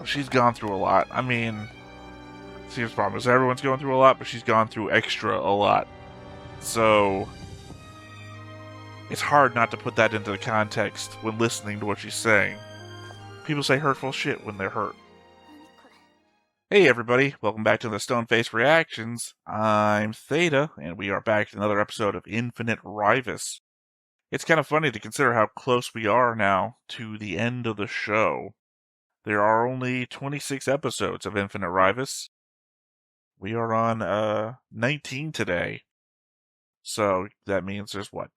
she's gone through a lot. I mean, see, the problem is everyone's going through a lot, but she's gone through extra a lot. So it's hard not to put that into the context when listening to what she's saying. People say hurtful shit when they're hurt. Hey everybody, welcome back to the Stoneface Reactions. I'm Theta, and we are back to another episode of Infinite Ryvius. It's kind of funny to consider how close we are now to the end of the show. There are only 26 episodes of Infinite Ryvius. We are on 19 today. So that means there's what?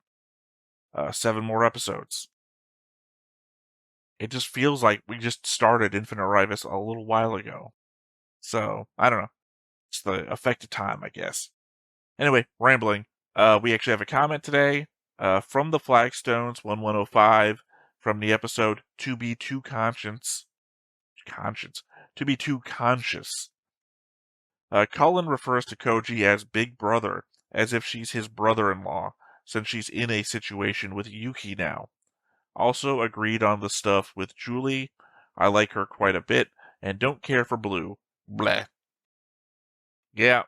7 more episodes. It just feels like we just started Infinite Ryvius a little while ago. So, I don't know. It's the effect of time, I guess. Anyway, rambling. We actually have a comment today from the Flagstones 1105 from the episode To Be Too Conscious. To Be Too Conscious. Cullen refers to Koji as Big Brother, as if she's his brother-in-law, since she's in a situation with Yuki now. Also agreed on the stuff with Julie. I like her quite a bit, and don't care for Blue. Bleh. Yeah.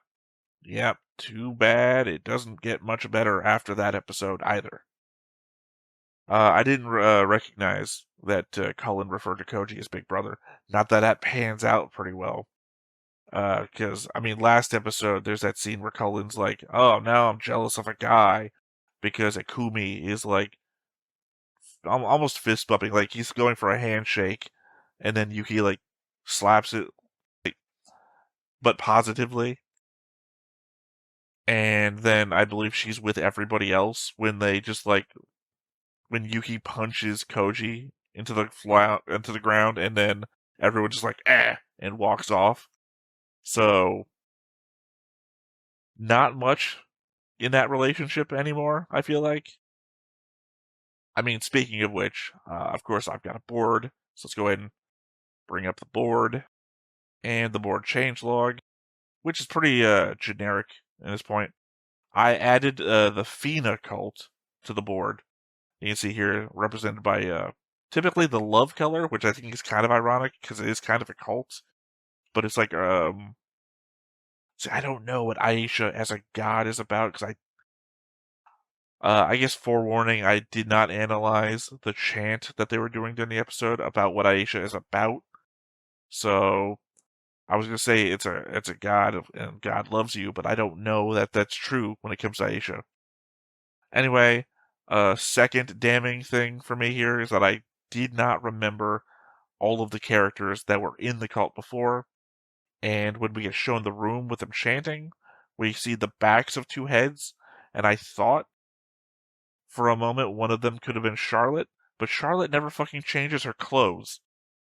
Too bad it doesn't get much better after that episode either. I didn't recognize that Cullen referred to Koji as Big Brother. Not that that pans out pretty well. Because, I mean, last episode, there's that scene where Cullen's like, oh, now I'm jealous of a guy because Akumi is like, almost fist bumping, like he's going for a handshake, and then Yuki, like, slaps it, like, but positively. And then I believe she's with everybody else when they just, like, when Yuki punches Koji into the ground, and then everyone just like, and walks off. So, not much in that relationship anymore, I feel like. I mean, speaking of which, of course, I've got a board, so let's go ahead and bring up the board, and the board changelog, which is pretty generic at this point. I added the Fina cult to the board. You can see here, represented by typically the love color, which I think is kind of ironic, because it is kind of a cult, but it's like, see, I don't know what Aisha as a god is about, because I guess forewarning, I did not analyze the chant that they were doing during the episode about what Aisha is about. So I was gonna say it's a god and God loves you, but I don't know that that's true when it comes to Aisha. Anyway, second damning thing for me here is that I did not remember all of the characters that were in the cult before, and when we get shown the room with them chanting, we see the backs of two heads, and I thought for a moment one of them could have been Charlotte, but Charlotte never fucking changes her clothes.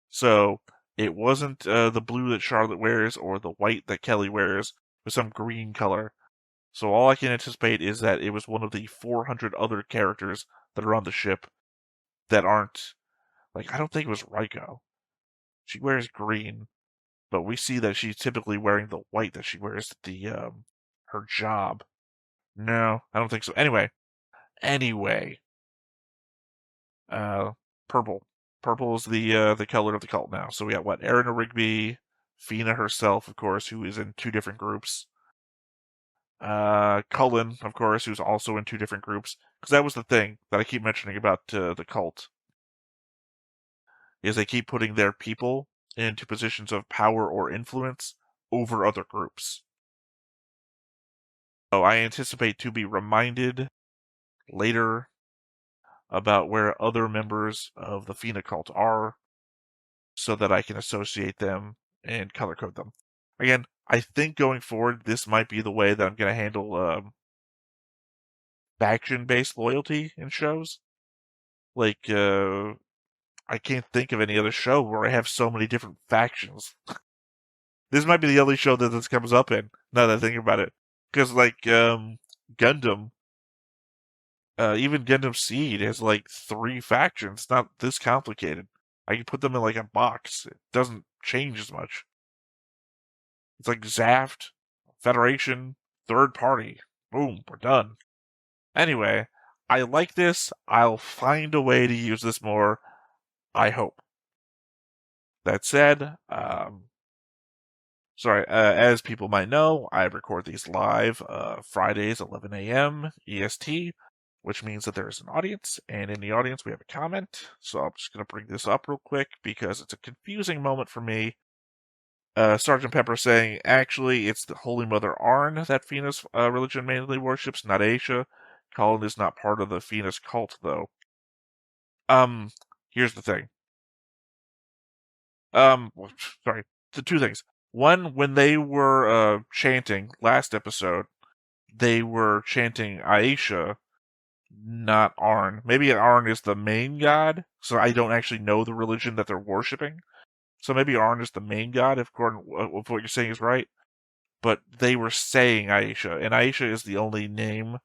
So it wasn't the blue that Charlotte wears or the white that Kelly wears, with some green color. So all I can anticipate is that it was one of the 400 other characters that are on the ship that aren't, like, I don't think it was Raiko. She wears green, but we see that she's typically wearing the white that she wears at the her job. No, I don't think so. Anyway, uh, purple. Purple is the color of the cult now. So we got what? Erina Rigby, Fina herself, of course, who is in 2 different groups. Cullen, of course, who's also in 2 different groups. Because that was the thing that I keep mentioning about the cult. Is they keep putting their people into positions of power or influence over other groups. So I anticipate to be reminded later about where other members of the Fina cult are, so that I can associate them and color code them. Again, I think going forward, this might be the way that I'm going to handle faction-based loyalty in shows. Like, I can't think of any other show where I have so many different factions. This might be the only show that this comes up in, now that I think about it. Because, like, Gundam, even Gundam Seed has, like, 3 factions. It's not this complicated. I can put them in, like, a box. It doesn't change as much. It's like Zaft, Federation, Third Party. Boom, we're done. Anyway, I like this. I'll find a way to use this more. I hope. That said, as people might know, I record these live Fridays, 11 a.m. EST, which means that there's an audience, and in the audience we have a comment. So I'm just going to bring this up real quick because it's a confusing moment for me. Sergeant Pepper saying, actually, it's the Holy Mother Arn that Fena's religion mainly worships, not Aisha. Colin is not part of the Fena's cult, though. Here's the thing. Sorry, the two things. One, when they were chanting last episode, they were chanting Aisha, not Arn. Maybe Arn is the main god, so I don't actually know the religion that they're worshipping. So maybe Arn is the main god, if Gordon, if what you're saying is right. But they were saying Aisha, and Aisha is the only name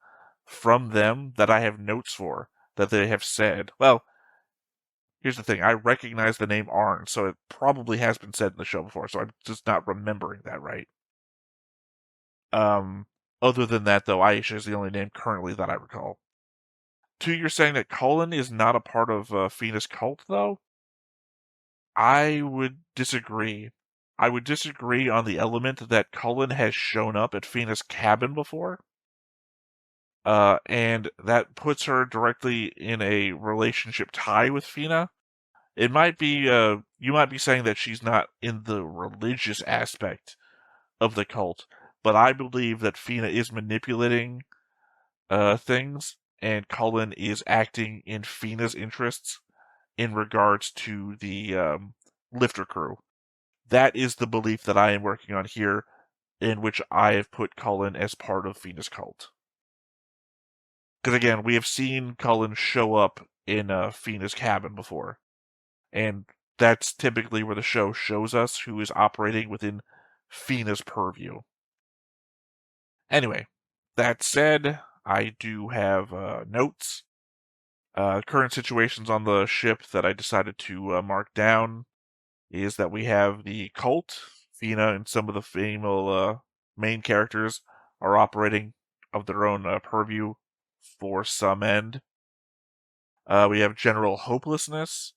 from them that I have notes for that they have said. Well, here's the thing. I recognize the name Arn, so it probably has been said in the show before, so I'm just not remembering that right. Other than that, though, Aisha is the only name currently that I recall. Two, you're saying that Cullen is not a part of Fena's cult, though? I would disagree. I would disagree on the element that Cullen has shown up at Fena's cabin before. And that puts her directly in a relationship tie with Fena. It might be, you might be saying that she's not in the religious aspect of the cult, but I believe that Fena is manipulating things, and Cullen is acting in Fena's interests in regards to the lifter crew. That is the belief that I am working on here, in which I have put Cullen as part of Fena's cult. Because again, we have seen Cullen show up in Fena's cabin before, and that's typically where the show shows us who is operating within Fena's purview. Anyway, that said, I do have notes. Current situations on the ship that I decided to mark down is that we have the cult. Fena and some of the female main characters are operating of their own purview for some end. We have general hopelessness,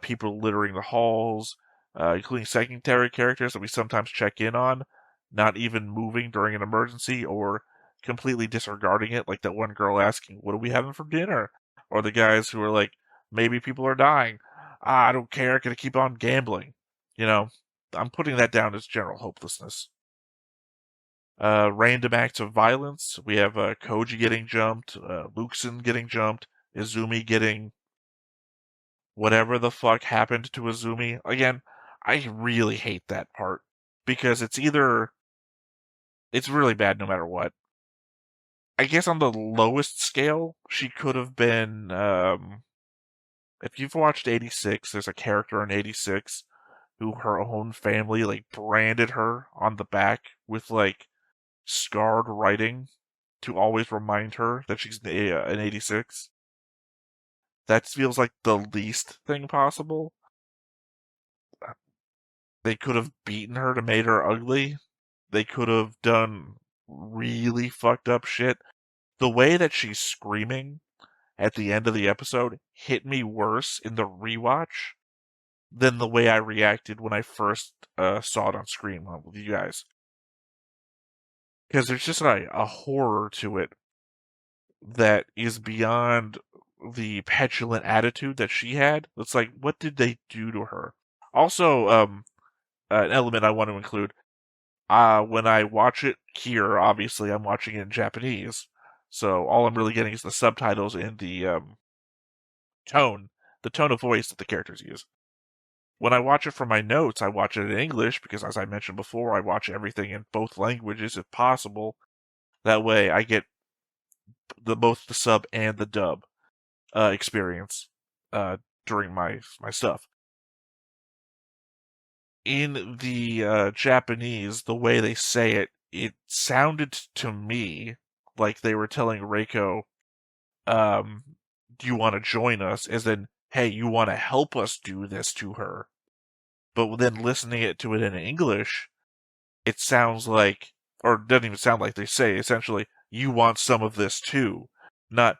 people littering the halls, including secondary characters that we sometimes check in on, not even moving during an emergency or completely disregarding it, like that one girl asking, "What are we having for dinner?" Or the guys who are like, "Maybe people are dying. I don't care, gonna keep on gambling." You know, I'm putting that down as general hopelessness. Random acts of violence. We have Koji getting jumped, Luxon getting jumped, Izumi getting whatever the fuck happened to Izumi. Again, I really hate that part because it's really bad no matter what. I guess on the lowest scale, she could have been, if you've watched 86, there's a character in 86 who her own family, like, branded her on the back with, like, scarred writing to always remind her that she's an 86. That feels like the least thing possible. They could have beaten her to make her ugly. They could have done really fucked up shit. The way that she's screaming at the end of the episode hit me worse in the rewatch than the way I reacted when I first saw it on screen with you guys. Because there's just a horror to it that is beyond the petulant attitude that she had. It's like, what did they do to her? Also, an element I want to include, when I watch it here, obviously I'm watching it in Japanese, so all I'm really getting is the subtitles and the tone, the tone of voice that the characters use. When I watch it from my notes, I watch it in English because, as I mentioned before, I watch everything in both languages if possible. That way, I get both the sub and the dub experience during my stuff. In the Japanese, the way they say it, it sounded to me like they were telling Reiko, do you want to join us? As in, hey, you want to help us do this to her. But then listening to it in English, it sounds like, or it doesn't even sound like they say, essentially, you want some of this too. Not,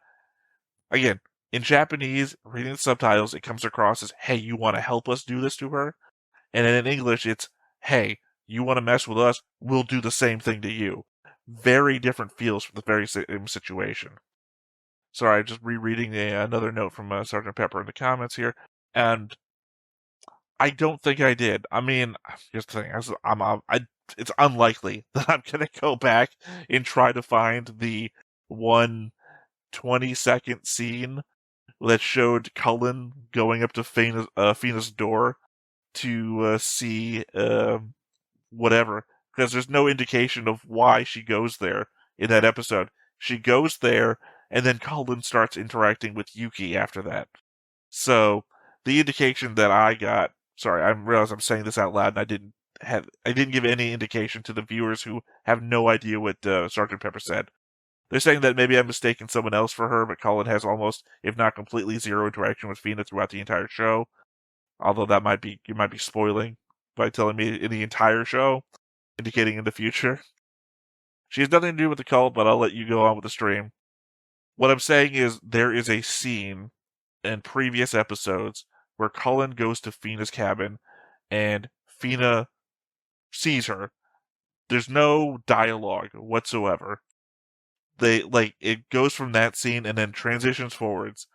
again, in Japanese, reading the subtitles, it comes across as, hey, you want to help us do this to her? And in English, it's, hey, you want to mess with us? We'll do the same thing to you. Very different feels for the very same situation. Sorry, just rereading another note from Sergeant Pepper in the comments here. And I don't think I did. I mean, here's the thing. It's unlikely that I'm going to go back and try to find the one 20-second scene that showed Cullen going up to Fina's door to see whatever, because there's no indication of why she goes there in that episode. She goes there, and then Cullen starts interacting with Yuki after that. So the indication that I got, sorry, I realize I'm saying this out loud, and I didn't give any indication to the viewers who have no idea what Sergeant Pepper said. They're saying that maybe I'm mistaking someone else for her, but Cullen has almost, if not completely, zero interaction with Fina throughout the entire show. Although you might be spoiling by telling me in the entire show, indicating in the future. She has nothing to do with the cult, but I'll let you go on with the stream. What I'm saying is there is a scene in previous episodes where Cullen goes to Fina's cabin and Fina sees her. There's no dialogue whatsoever. It goes from that scene and then transitions forwards.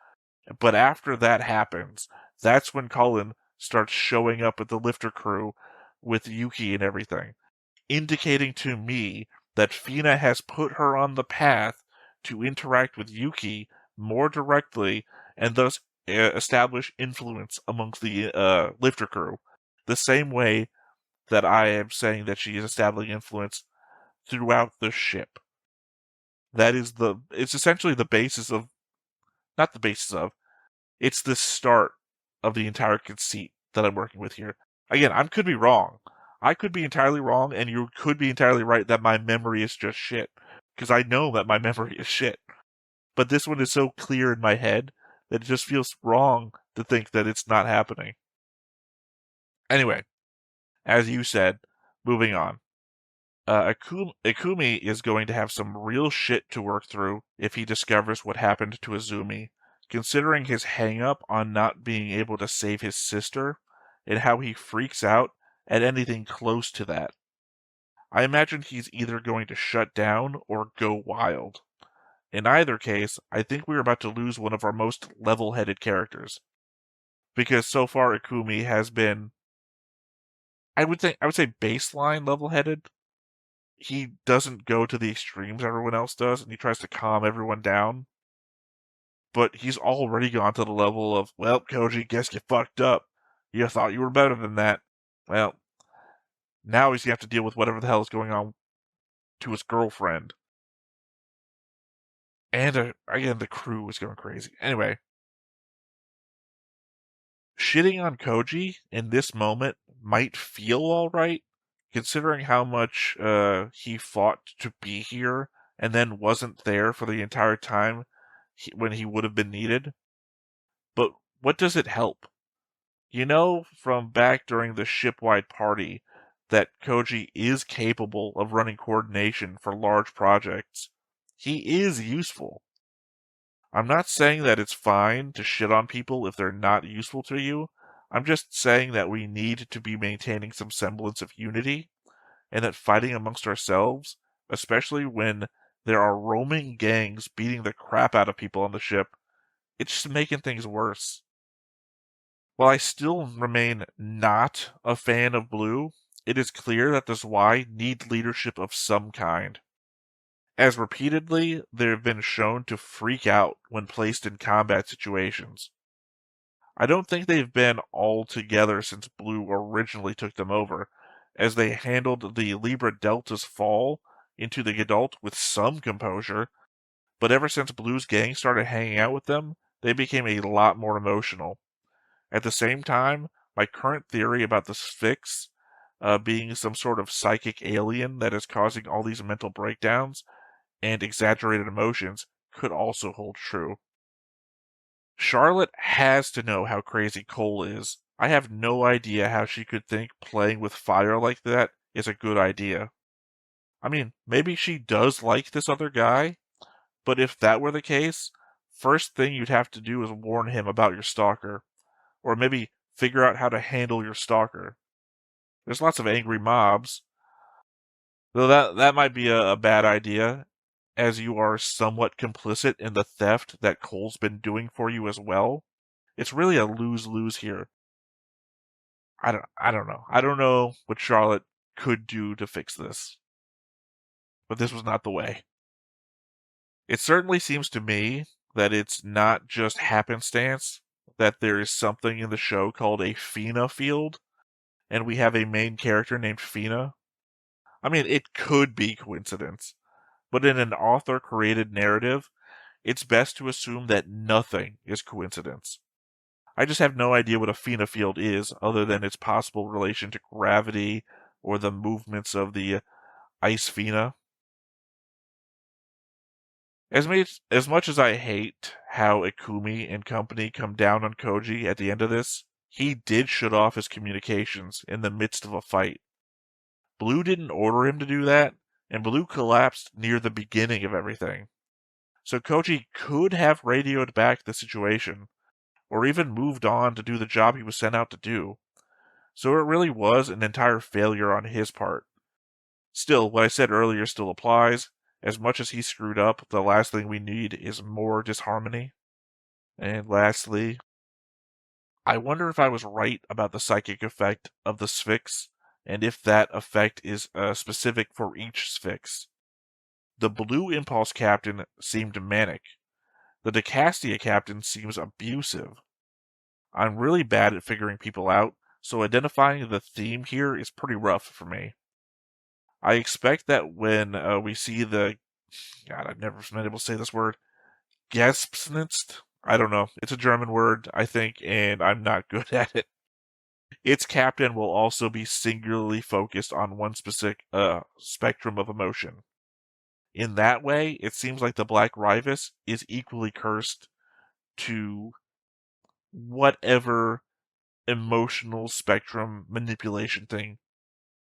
But after that happens, that's when Cullen starts showing up at the lifter crew with Yuki and everything, indicating to me that Fina has put her on the path to interact with Yuki more directly and thus establish influence amongst the lifter crew, the same way that I am saying that she is establishing influence throughout the ship. It's essentially the basis of, not the basis of, it's the start of the entire conceit that I'm working with here. Again, I could be wrong. I could be entirely wrong, and you could be entirely right that my memory is just shit. Because I know that my memory is shit. But this one is so clear in my head that it just feels wrong to think that it's not happening. Anyway, as you said, moving on. Ikumi is going to have some real shit to work through if he discovers what happened to Izumi, considering his hang-up on not being able to save his sister, and how he freaks out at anything close to that. I imagine he's either going to shut down or go wild. In either case, I think we're about to lose one of our most level-headed characters. Because so far Ikumi has been, I would say baseline level-headed. He doesn't go to the extremes everyone else does, and he tries to calm everyone down. But he's already gone to the level of, well, Koji, guess you fucked up. You thought you were better than that. Well, now he's going to have to deal with whatever the hell is going on to his girlfriend. And, again, the crew is going crazy. Anyway, shitting on Koji in this moment might feel alright, considering how much he fought to be here and then wasn't there for the entire time when he would have been needed. But what does it help? You know from back during the shipwide party that Koji is capable of running coordination for large projects. He is useful. I'm not saying that it's fine to shit on people if they're not useful to you. I'm just saying that we need to be maintaining some semblance of unity, and that fighting amongst ourselves, especially when there are roaming gangs beating the crap out of people on the ship, it's just making things worse. While I still remain not a fan of Blue, it is clear that the Zwei need leadership of some kind, as repeatedly they have been shown to freak out when placed in combat situations. I don't think they've been all together since Blue originally took them over, as they handled the Libra Delta's fall into the Adult with some composure, but ever since Blue's gang started hanging out with them, they became a lot more emotional. At the same time, my current theory about the Sphinx being some sort of psychic alien that is causing all these mental breakdowns and exaggerated emotions could also hold true. Charlotte has to know how crazy Cole is. I have no idea how she could think playing with fire like that is a good idea. I mean, maybe she does like this other guy, but if that were the case, first thing you'd have to do is warn him about your stalker. Or maybe figure out how to handle your stalker. There's lots of angry mobs. Though that might be a bad idea, as you are somewhat complicit in the theft that Cole's been doing for you as well. It's really a lose-lose here. I don't know. I don't know what Charlotte could do to fix this. But this was not the way. It certainly seems to me that it's not just happenstance that there is something in the show called a Fina field, and we have a main character named Fina. I mean, it could be coincidence, but in an author-created narrative, it's best to assume that nothing is coincidence. I just have no idea what a Fina field is, other than its possible relation to gravity or the movements of the ice Fina. As much as I hate how Ikumi and company come down on Koji at the end of this, he did shut off his communications in the midst of a fight. Blue didn't order him to do that, and Blue collapsed near the beginning of everything. So Koji could have radioed back the situation, or even moved on to do the job he was sent out to do. So it really was an entire failure on his part. Still, what I said earlier still applies. As much as he screwed up, the last thing we need is more disharmony. And lastly, I wonder if I was right about the psychic effect of the Sphinx, and if that effect is specific for each Sphinx. The Blue Impulse captain seemed manic. The Decastia captain seems abusive. I'm really bad at figuring people out, so identifying the theme here is pretty rough for me. I expect that when we see the... God, I've never been able to say this word. Gespnitzt? I don't know. It's a German word, I think, and I'm not good at it. Its captain will also be singularly focused on one specific spectrum of emotion. In that way, it seems like the Black Ryvius is equally cursed to whatever emotional spectrum manipulation thing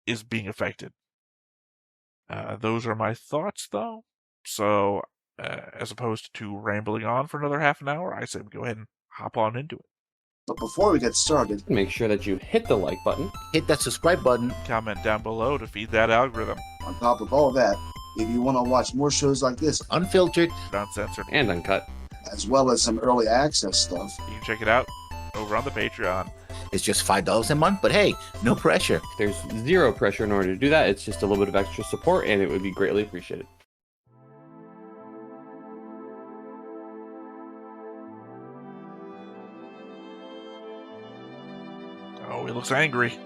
is being affected. Those are my thoughts, though. So, as opposed to rambling on for another half an hour, I say we go ahead and hop on into it. But before we get started, make sure that you hit the like button, hit that subscribe button, comment down below to feed that algorithm. On top of all that, if you want to watch more shows like this, unfiltered, uncensored, and uncut, as well as some early access stuff, you can check it out over on the Patreon. It's just $5 a month, but hey, no pressure. There's zero pressure in order to do that. It's just a little bit of extra support, and it would be greatly appreciated. Oh, he looks angry.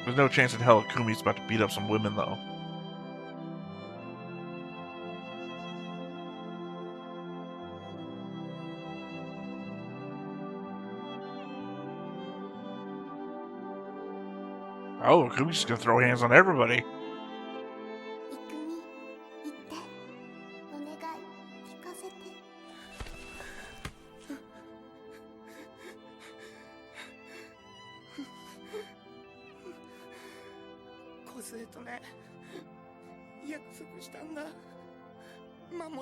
There's no chance in hell Kumi's about to beat up some women, though. Oh, Kumi's just gonna throw hands on everybody.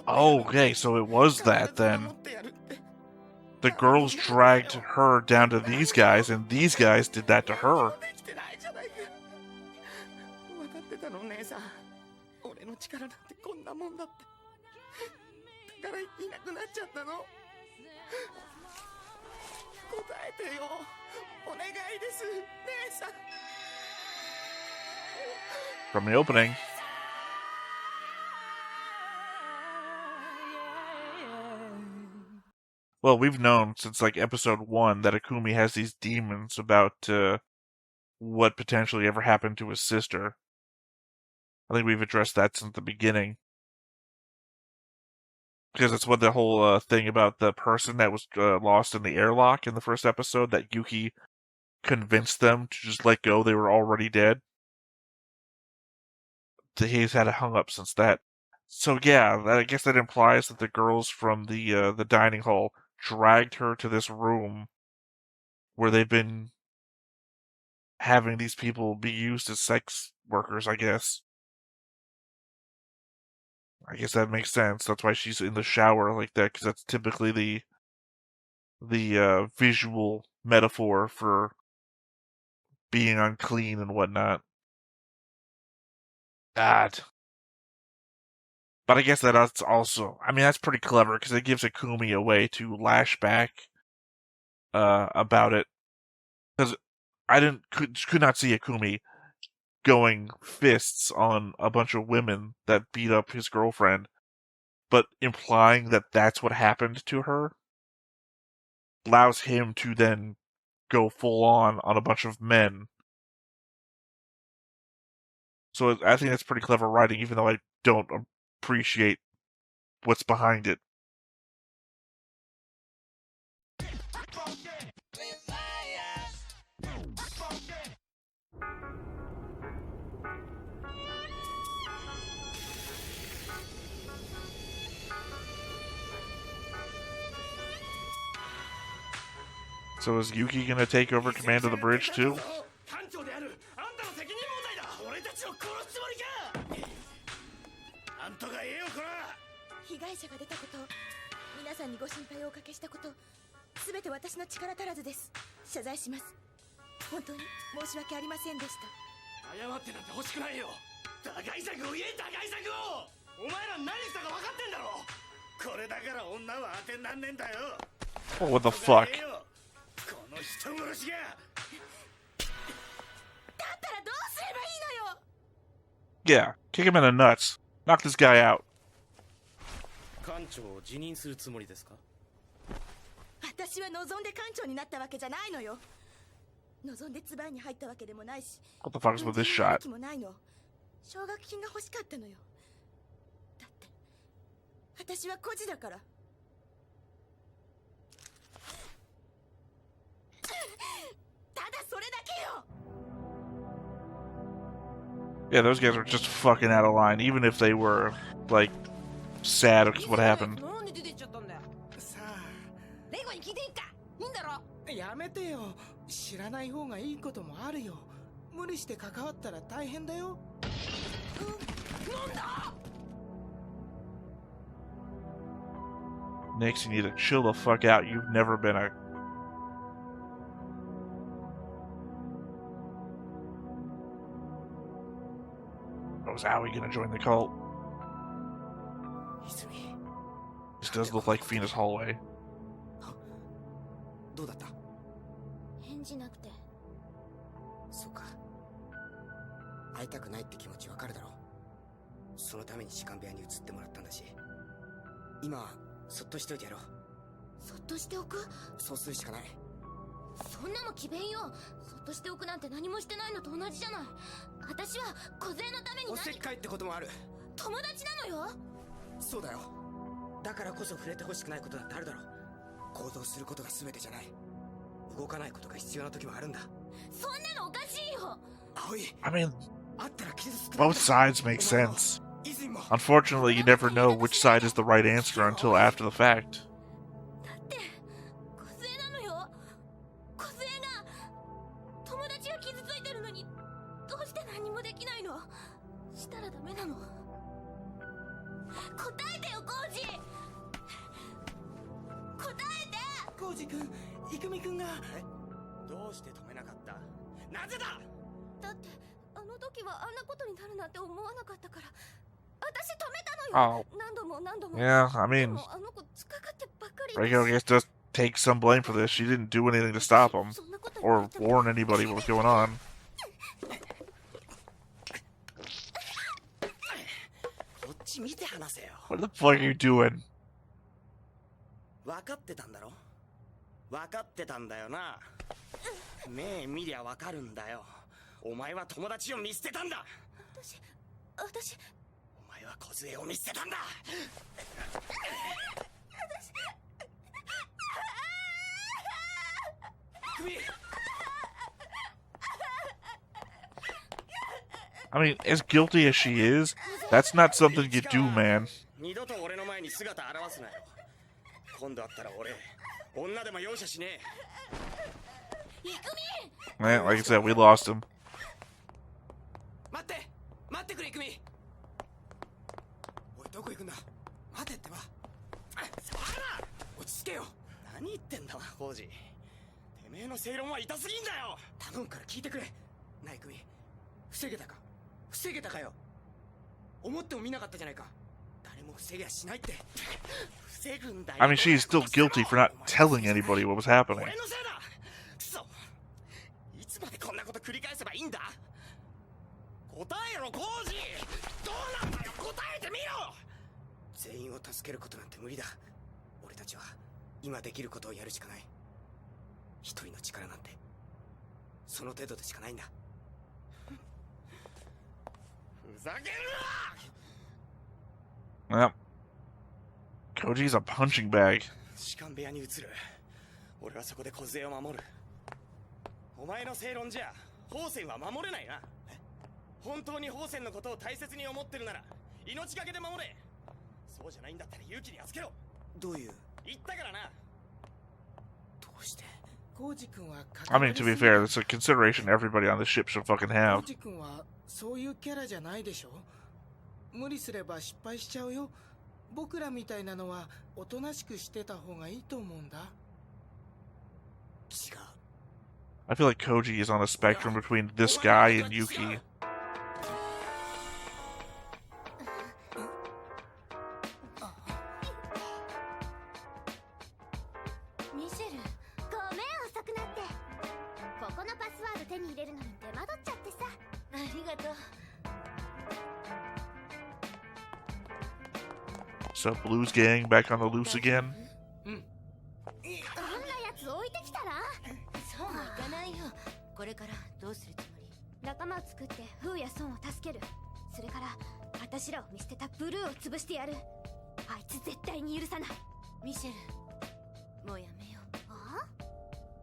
Oh, okay, so it was that then. The girls dragged her down to these guys, and these guys did that to her. From the opening. Well, we've known since like episode 1 that Ikumi has these demons about what potentially ever happened to his sister. I think we've addressed that since the beginning. Because that's what the whole thing about the person that was lost in the airlock in the first episode, that Yuki convinced them to just let go, they were already dead. He's had it hung up since that. So yeah, I guess that implies that the girls from the dining hall dragged her to this room where they've been having these people be used as sex workers, I guess. I guess that makes sense. That's why she's in the shower like that, because that's typically the visual metaphor for being unclean and whatnot. God. But I guess that's also, I mean, that's pretty clever because it gives Akumi a way to lash back about it. Because I could not see Akumi going fists on a bunch of women that beat up his girlfriend, but implying that that's what happened to her allows him to then go full on a bunch of men. So I think that's pretty clever writing, even though I don't appreciate what's behind it. So is Yuki gonna take over command of the bridge too? 艦長であるあんたの責任問題だ。俺たちを殺すつもりか。あんたがええよこら。被害者が出たこと、皆さんにご心配をおかけしたこと、すべて私の力足らずです。謝罪します。本当に申し訳ありませんでした。謝ってなんて欲しくないよ。打開策を言え、打開策を。お前ら何したか分かってんだろ。これだから女は当てになんねんだよ。 Oh, what the fuck? この人殺しが。だったらどうすればいいのよ。 Yeah, kick him in the nuts. Knock this guy out. 艦長を辞任するつもりですか。私は望んで艦長になったわけじゃないのよ。望んでツバイに入ったわけでもないし。 What the fuck is with this shot? もないの。奨学金が欲しかったのよ。だって私は孤児だから。ただそれだけよ。 Yeah, those guys are just fucking out of line, even if they were, like, sad because what happened. さあ、レゴに聞いていいか。いいんだろ。やめてよ。知らない方がいいこともあるよ。無理して関わったら大変だよ。なんだ。 Nix, you need to chill the fuck out. You've never been a... Oh, is Aoi gonna join the cult? This does look like Fina's hallway. どうだった。返事なくて。そうか。会いたくないって気持ちわかるだろう。そのために士官部屋に移ってもらったんだし。今はそっとしておいてやろう。そっとしておく。そうするしかない。そんなの詭弁よ。そっとしておくなんて何もしてないのと同じじゃない。私は小勢のためにおせっかいってこともある。友達なのよ。そうだよ。だからこそ触れてほしくないことだってあるだろう。行動することが全てじゃない。動かないことが必要な時もあるんだ。そんなのおかしいよ。葵。 I mean, あったら傷つく。 both sides make sense. Unfortunately, you never know which side is the right answer until after the fact. だって小勢なのよ。小勢が友達が傷ついてるのにどうして何もできないの。したらダメなの。答えてよコウジ。答えて。コウジ君、イクミ君が。どうして止めなかった。なぜだ。だってあの時はあんなことになるなんて思わなかったから。私止めたのよ。 Oh. 何度も何度も。 Yeah, I で mean, もあの子突っかかってばっかり。 Reiko gets to take some blame for this. She didn't do anything to stop him そんなこと言 or われても warn anybody what was going on. こっち見て話せよ。 What the fuck are you doing? 分かってたんだろ。分かってたんだよな。目見りゃ分かるんだよ。お前は友達を見捨てたんだ。私お前は梢を見捨てたんだ。首。 I mean, as guilty as she is, that's not something you do, man. 二度と俺の前に姿現すなよ。今度会ったら俺、女でも容赦しねえ。 Man, like I said, we lost him. 待って待ってくれ、イクミ。おい、どこ行くんだ。待てってば。落ち着けよ。何言ってんだコウジ。てめえの正論は痛すぎんだよ。頼むから聞いてくれ。ナイクミ、防げたか防げたかよ。思っても見なかったじゃないか。誰も防げやしないって。防ぐんだよ。 I mean, she's still guilty for not telling anybody what was happening. 俺のせいだ。くそ、いつまでこんなこと繰り返せばいいんだ。答えろコウジ。どうなんだよ、答えてみろ。全員を助けることなんて無理だ。俺たちは今できることをやるしかない。一人の力なんてその程度でしかないんだ。ふざけるな。 Well, Koji's a punching bag. 士官部屋に移る。俺はそこで梢を守る。お前の正論じゃ宝泉は守れないな。本当に宝泉のことを大切に思ってるなら命がけで守れ。そうじゃないんだったら勇気に預けろ。どういう。言ったからな。どうしてコウジ君は。 I mean, to be fair, it's a consideration everybody on the ship should fucking コ have. ウジ君はそういうキャラじゃないでしょ。無理すれば失敗しちゃうよ。僕らみたいなのはおとなしくしてた方がいいと思うんだ。違う。 I feel like Koji is on a spectrum between this guy and Yuki. ミシェル、ごめん遅くなって。ここのパスワード手に入れるのに手間取っちゃってさ。ありがとう。 So Blue's gang back on the loose again. どんなやつ置いてきたら。そうはいかないよ。これからどうするつもり。仲間を作ってフーやソンを助ける。それから私らを見捨てたブルーを潰してやる。あいつ絶対に許さない。ミシェル、もうやめよう。あ？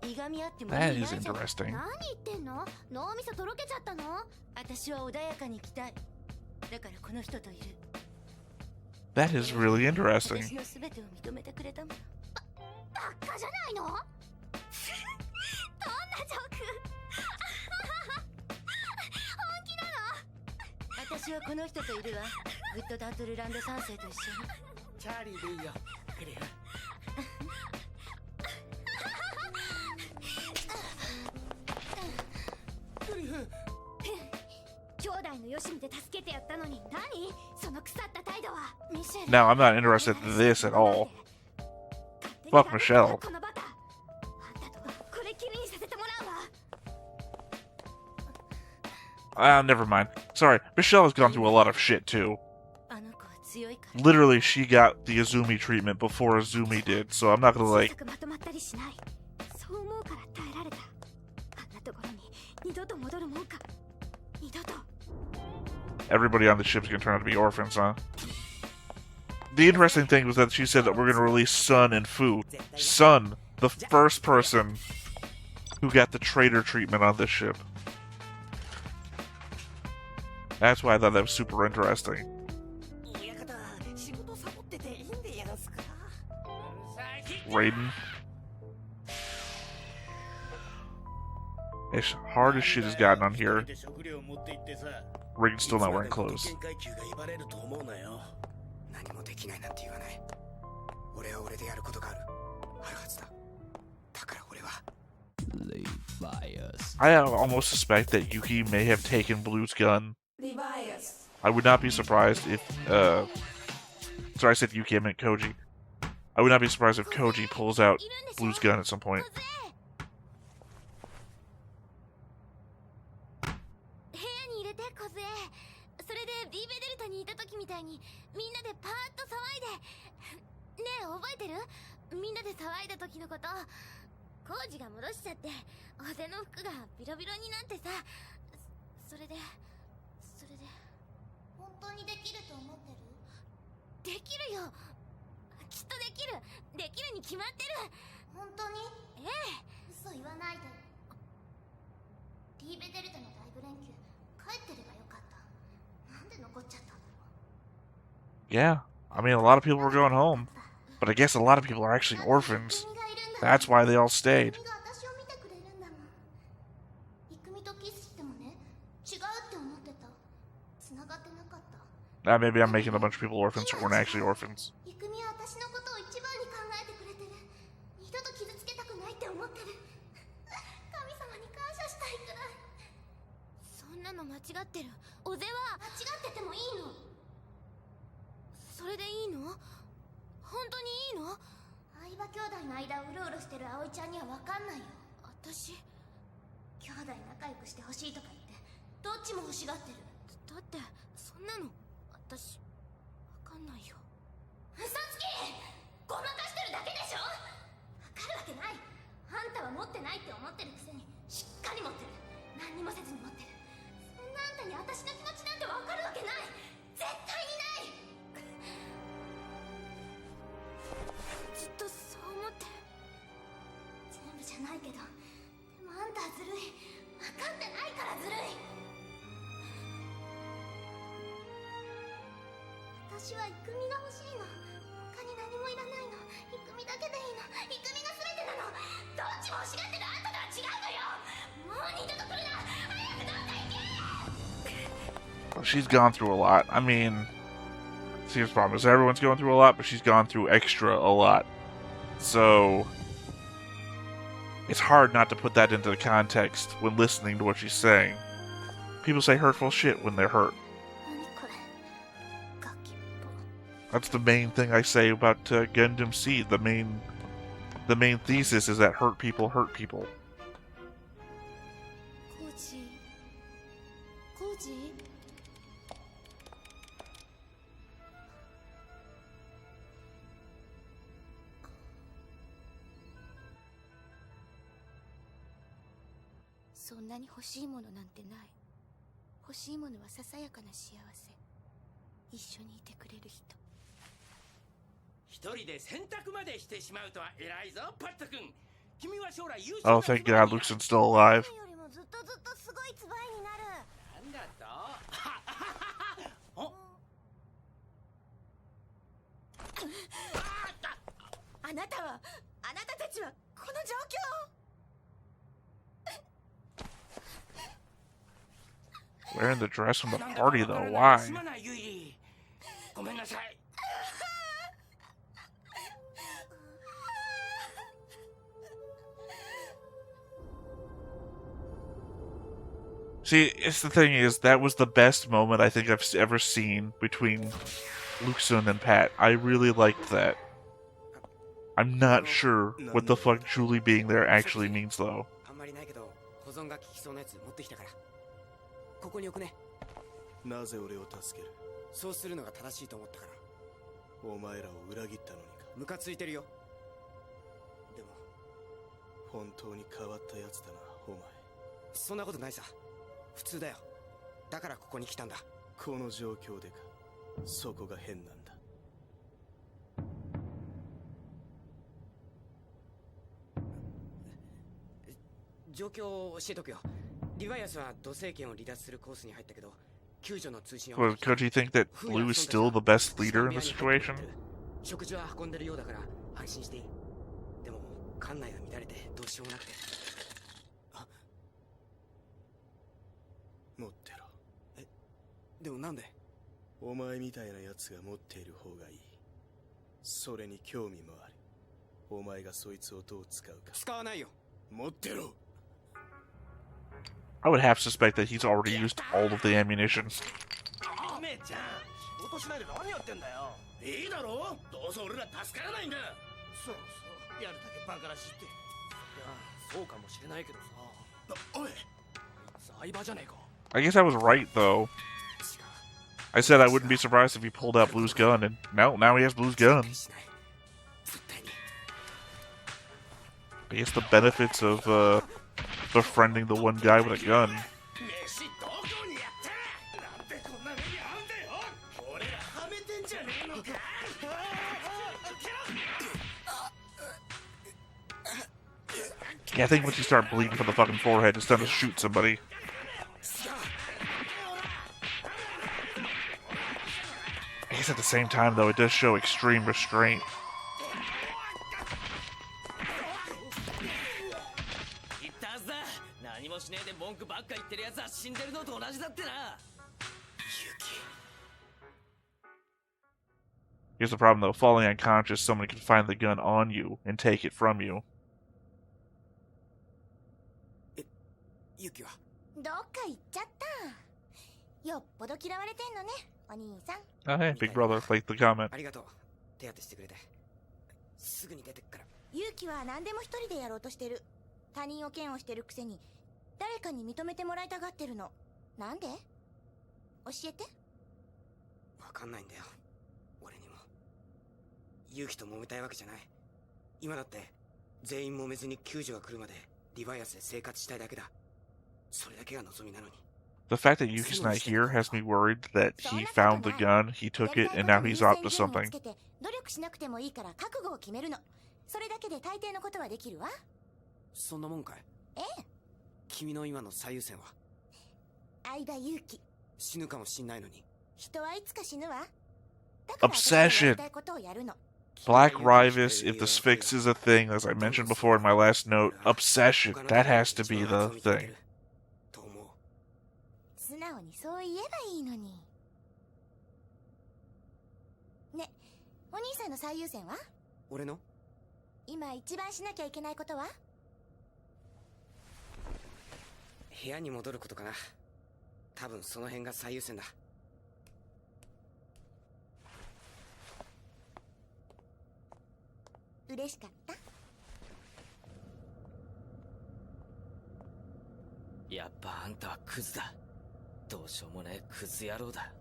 いがみ合っても意味 That ない is じゃん。 interesting. 何言ってんの？脳みそとろけちゃったの？私は穏やかに生きたい。だからこの人といる。 That is really interesting. 私の全てを認めてくれたもの。バカじゃないの？どんなジョーク？本気なの？私はこの人といるわ。グッドタートルランド3世と一緒に。チャーリーでいいよ。クリフ。クリフ。兄弟のよしみで助けてやったのに何？その腐った態度は。ミシェル。 No, I'm not interested in this at all. Fuck Michelle. このバカ。あんたとはこれきりにさせてもらうわ。 Never mind. Sorry, Michelle has gone through a lot of shit too. あの子は強いから。 Literally, she got the Azumi treatment before Azumi did, so I'm not gonna 小 like. さくまとまったりしない。そう思うから耐えられた。あんなところに二度と戻るもんか。二度と。 Everybody on the ship's gonna turn out to be orphans, huh? The interesting thing was that she said that we're gonna release Sun and Fu. Sun, the first person who got the traitor treatment on this ship. That's why I thought that was super interesting. 親方、仕事サボってていいんでやらすか。 Raiden. As hard as shit has gotten on here, Raiden's still not wearing clothes. 何もできないなんて言わない。俺は俺でやることがある。あるはずだ。だから俺は。 I almost suspect that Yuki may have taken Blue's gun. I would not be surprised if, sorry, I said Yuki, I meant Koji. I would not be surprised if Koji pulls out Blue's gun at some point. 部屋に入れて小杖。それでリーベデルタにいた時みたいにみんなでパーッと騒いで。ねえ覚えてる？みんなで騒いだ時のこと。コウジが戻しちゃって小杖の服がビロビロになってさ。それで本当にできると思ってる？できるよ。きっとできる。できるに決まってる。本当に？ええ。嘘言わないで。リーベデルタの大部連休帰ってればよかった。なんで残っちゃったんだろう。 Yeah, I mean, a lot of people were going home, but I guess a lot of people are actually orphans. That's why they all stayed. 君が私を見てくれるんだもん。イクミとキスしてもね、違うって思ってた。繋がってなかった。Maybe I'm making a bunch of people orphans who weren't actually orphans. イクミは私のことを一番に考えてくれてる。二度とってる。神様に感謝したいくらい。そんなの間違ってる。おぜは間違っててもいいの。それでいいの？本当にいいの？相葉兄弟の間をうろうろしてる葵ちゃんには分かんないよ。私兄弟仲良くしてほしいとか言ってどっちも欲しがってる。だってそんなの私分かんないよ。嘘つき！ごまかしてるだけでしょ。分かるわけない。あんたは持ってないって思ってるくせにしっかり持ってる。何にもせずに持ってる。そんなあんたに私の気持ちなんて分かるわけない。絶対にない。ずっとそう思ってる。全部じゃないけど、でもあんたはずるい。分かってないからずるい。私は育美が欲しいの。他に何もいらないの。育美だけでいいの。育美が全てなの。どっちも欲しがってるあんたとは違うのよ。もう二度と来るな。早くどっか行け。 She's gone through a lot. I mean, see, the problem is everyone's going through a lot, but she's gone through extra a lot. So it's hard not to put that into the context when listening to what she's saying. People say hurtful shit when they're hurt. 何これ。ガキっぽ。 That's the main thing I say about Gundam Seed. The main thesis is that hurt people hurt people. コーチ。コーチ。そんなに欲しいものなんてない。欲しいものはささやかな幸せ。一緒にいてくれる人。一人で選択までしてしまうとは偉いぞ、パット君。君は将来優秀 Oh, な thank ツバ God メに Luxon's still alive. よりもずっとすごいツバイになる。なんだと？あなたたちはこの状況。 Wearing the dress from the party though, why? すまないユイ。ごめんなさい。 See, it's the thing is, that was the best moment I think I've ever seen between Luxon and Pat. I really liked that. I'm not sure what the fuck Julie being there actually means though. あんまりないけど保存が効きそうなやつ持ってきたからここに置くね。なぜ俺を助ける？そうするのが正しいと思ったから。お前らを裏切ったのにか。ムカついてるよ。でも本当に変わったやつだな、お前。そんなことないさ。普通だよ。だからここに来たんだ。この状況でか。そこが変なんだ。状況を教えとくよ。リヴァイアスは土星圏を離脱するコースに入ったけど、救助の通信を。 Well, could you think that Blue is still the best leader in the situation? 食事は運んでるようだから安心していい。でも艦内が乱れてどうしようもなくて。持ってろ。え、でもなんで？お前みたいなやつが持っている方がいい。それに興味もある。お前がそいつをどう使うか。使わないよ。持ってろ。 I would half suspect that he's already used all of the ammunition. めちゃん、仕事しないで何やってんだよ。いいだろ？どうせ俺ら助からないんだ。そうそう、やるだけバカらしいって。いや、そうかもしれないけどさ。おい、相場じゃねえか。 I guess I was right though. I said I wouldn't be surprised if he pulled out Blue's gun, and now he has Blue's gun. I guess the benefits of befriending the one guy with a gun. Yeah, I think once you start bleeding from the fucking forehead, it's time to shoot somebody. I guess at the same time, though, it does show extreme restraint. Here's the problem, though. Falling unconscious, someone can find the gun on you and take it from you. ユキはどっか行っちゃった。よっぽど嫌われてんのね、お兄さん。 Oh, hey, Big Brother, like the comment. ありがとう。手当てしてくれて。すぐに出てくから。ユウキは何でも一人でやろうとしてる。他人を嫌悪してるくせに誰かに認めてもらいたがってるの。なんで？教えて。わかんないんだよ、俺にも。ユキと揉めたいわけじゃない。今だって全員揉めずに救助が来るまでリヴァイアスで生活したいだけだ。それだけが望みなのに。 The fact that Yuki's not here has me worried that he found the gun, he took it, and now he's up to something. 努力しなくてもいいから覚悟を決めるの。それだけで大抵のことはできるわ。そんなもんかい？ええ。君の今の最優先は？相葉ユウキ。死ぬかもしんないのに。人はいつか死ぬわ。だから私がやりたいことをやるの。Black Ryvius, if the Sphinx is a thing, as I mentioned before in my last note, obsession, that has to be the thing. 素直にそう言えばいいのに。ね、お兄さんの最優先は？俺の？今一番しなきゃいけないことは？部屋に戻ることかな。多分その辺が最優先だ。嬉しかった？やっぱあんたはクズだ。どうしようもねえクズ野郎だ。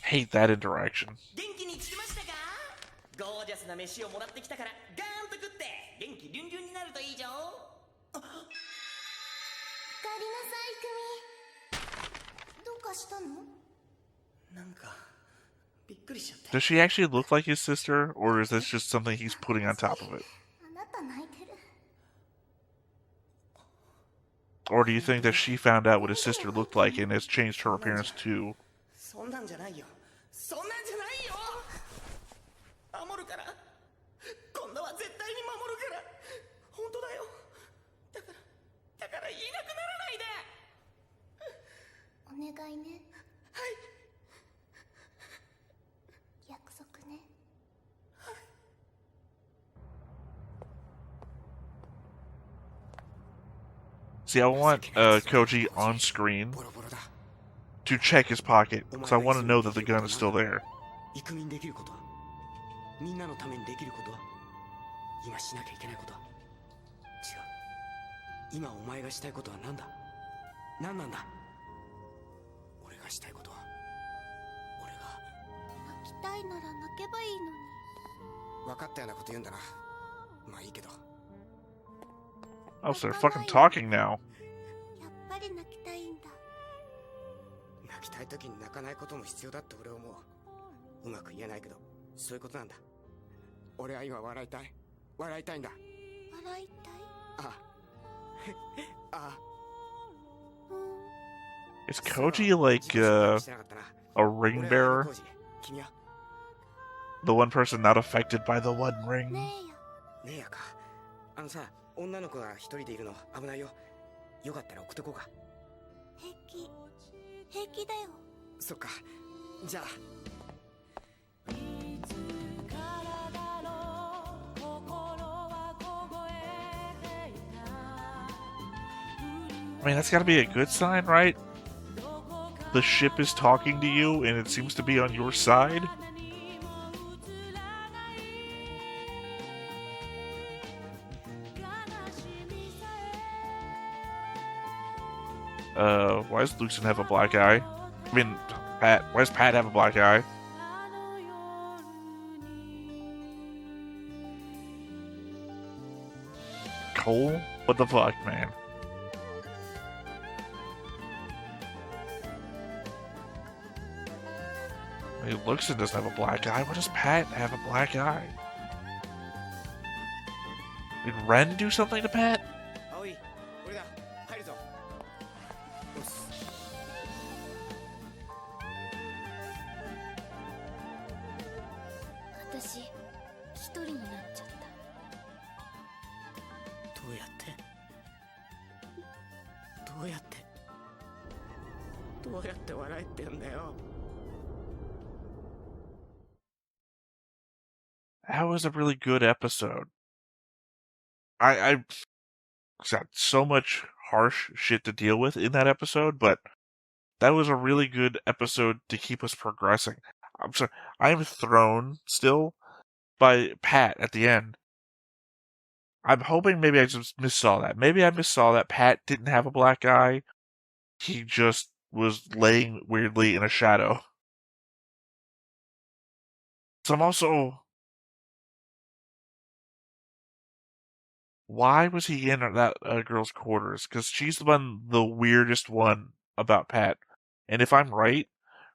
Hate that interaction. 元気につきましたか？ゴージャスな飯をもらってきたからガーンと食って元気リュンリュンになるといいじゃん。おかえりなさい、クミ。どうかしたの？なんかびっくりしちゃって。 Does she actually look like his sister, or is this just something he's putting on top of it? あなた泣いてる。 Or do you think that she found out what his sister looked like and has changed her appearance too? そんなんじゃないよ。そんなんじゃないよ。守るから。今度は絶対に守るから。本当だよ。だからいなくならないで。お願いね。はい。約束ね。 See, I want Koji on screen to check his pocket, because I want to know that the gun is still there. イクミンできることは、みんなのためにできることは、今しなきゃいけないことは。違う。今お前がしたいことは何だ？何なんだ？俺がしたいことは、俺が。泣きたいなら泣けばいいのに。分かったようなこと言うんだな。まあいいけど。 Oh, so they're fucking talking now. やっぱり泣きたいんだ。泣きたい時に泣かないことも必要だって俺思う。うまく言えないけど、そういうことなんだ。俺は今笑いたい。笑いたいんだ。笑いたい？ああ。ああ。 Is Koji like a ring bearer? 君は The one person not affected by the One Ring? ねねえやか。あのさ、女の子が一人でいるの危ないよ。よかったら送っとこうか。平気だよ。そっか。じゃあ。 I mean, that's gotta be a good sign, right? The ship is talking to you, and it seems to be on your side? Why does Lucian have a black eye? I mean, Pat. Why does Pat have a black eye? Cole? What the fuck, man? I mean, Lucian doesn't have a black eye. Why does Pat have a black eye? Did Ren do something to Pat? 葵、俺だ。入るぞ。よし。私、一人になっちゃった。どうやってどうやってどうやって笑えってんだよ。 That was a really good episode. I got so much harsh shit to deal with in that episode, but that was a really good episode to keep us progressing. I'm sorry, I'm thrown still by Pat at the end. I'm hoping maybe I just missaw that. Maybe I missaw that Pat didn't have a black eye. He just was laying weirdly in a shadow. So I'm also... Why was he in that girl's quarters? Because she's the weirdest one about Pat. And if I'm right,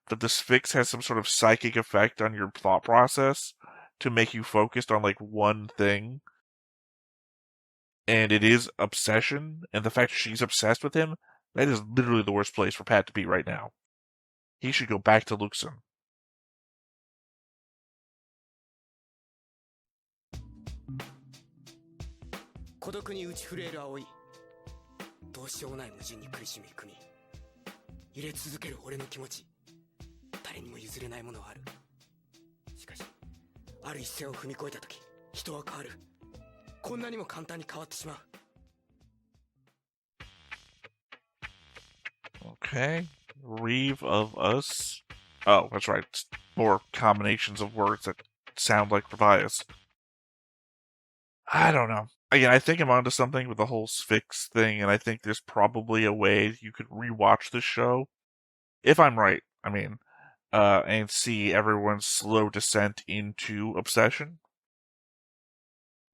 that this fix has some sort of psychic effect on your thought process to make you focused on like one thing, and it is obsession, and the fact she's obsessed with him, that is literally the worst place for Pat to be right now. He should go back to Luxon. Okay. Reeve of us. Oh, that's right. It's more combinations of words that sound like Ryvius. I don't know. Again, I think I'm onto something with the whole Sphinx thing, and I think there's probably a way you could rewatch this show. If I'm right, I mean, and see everyone's slow descent into obsession.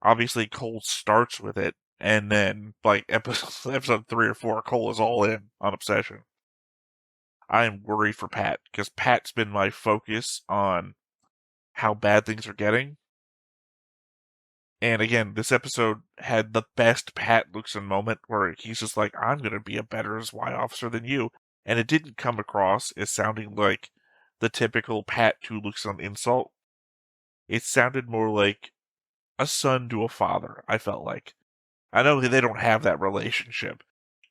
Obviously, Cole starts with it, and then, like, episode 3 or 4, Cole is all in on obsession. I am worried for Pat, because Pat's been my focus on how bad things are getting. And again, this episode had the best Pat Luxon moment where he's just like, I'm going to be a better SY officer than you. And it didn't come across as sounding like the typical Pat to Luxon insult. It sounded more like a son to a father, I felt like. I know they don't have that relationship.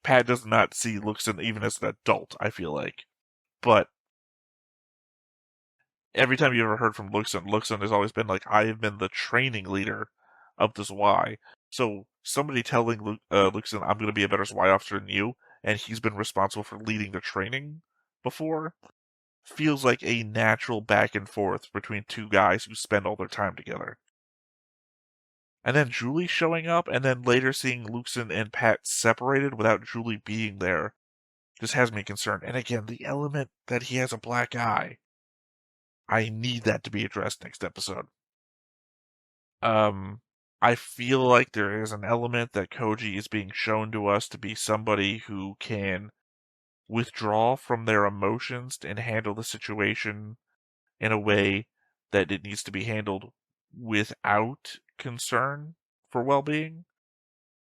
Pat does not see Luxon even as an adult, I feel like. But every time you ever heard from Luxon, Luxon has always been like, I have been the training leader of this Y. So somebody telling Luxon, I'm going to be a better Y officer than you, and he's been responsible for leading the training before, feels like a natural back and forth between two guys who spend all their time together. And then Julie showing up, and then later seeing Luxon and Pat separated without Julie being there, just has me concerned. And again, the element that he has a black eye, I need that to be addressed next episode. I feel like there is an element that Koji is being shown to us to be somebody who can withdraw from their emotions and handle the situation in a way that it needs to be handled without concern for well-being.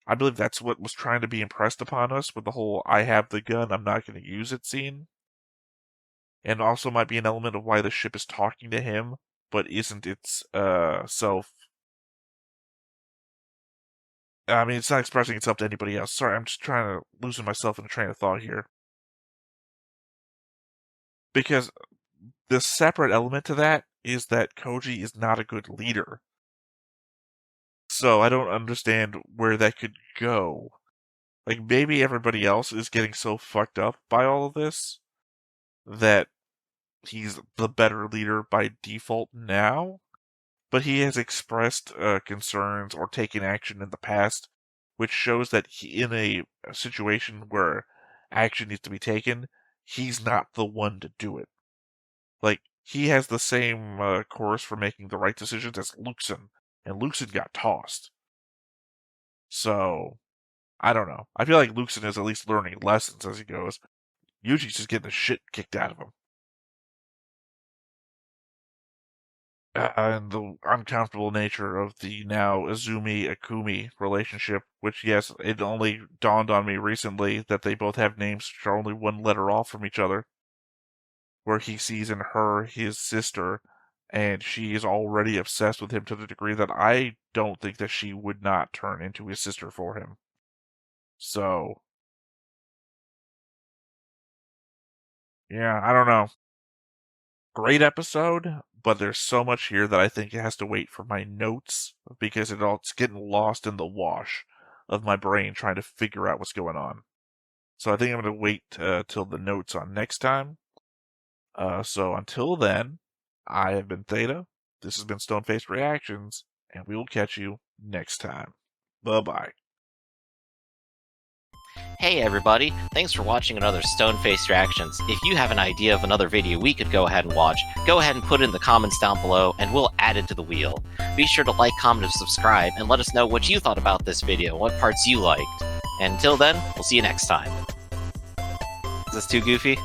I believe that's what was trying to be impressed upon us with the whole I have the gun, I'm not going to use it scene. And also might be an element of why the ship is talking to him, but isn't its self. I mean, it's not expressing itself to anybody else. Sorry, I'm just trying to loosen myself in a train of thought here. Because the separate element to that is that Koji is not a good leader. So I don't understand where that could go. Like, maybe everybody else is getting so fucked up by all of this that he's the better leader by default now, but he has expressed concerns or taken action in the past, which shows that in a situation where action needs to be taken, he's not the one to do it. Like, he has the same course for making the right decisions as Luxon, and Luxon got tossed. So, I don't know. I feel like Luxon is at least learning lessons as he goes. Yuji's just getting the shit kicked out of him. And the uncomfortable nature of the now Azumi-Akumi relationship, which, yes, it only dawned on me recently that they both have names which are only one letter off from each other, where he sees in her his sister, and she is already obsessed with him to the degree that I don't think that she would not turn into his sister for him. So, yeah, I don't know. Great episode, but there's so much here that I think it has to wait for my notes because it's getting lost in the wash of my brain trying to figure out what's going on. So I think I'm going to wait till the notes on next time. So until then, I have been Theta. This has been Stone-Faced Reactions, and we will catch you next time. Bye-bye. Hey everybody, thanks for watching another Stone-Faced Reactions. If you have an idea of another video we could go ahead and watch, go ahead and put it in the comments down below and we'll add it to the wheel. Be sure to like, comment, and subscribe, and let us know what you thought about this video, what parts you liked. And until then, we'll see you next time. Is this too goofy?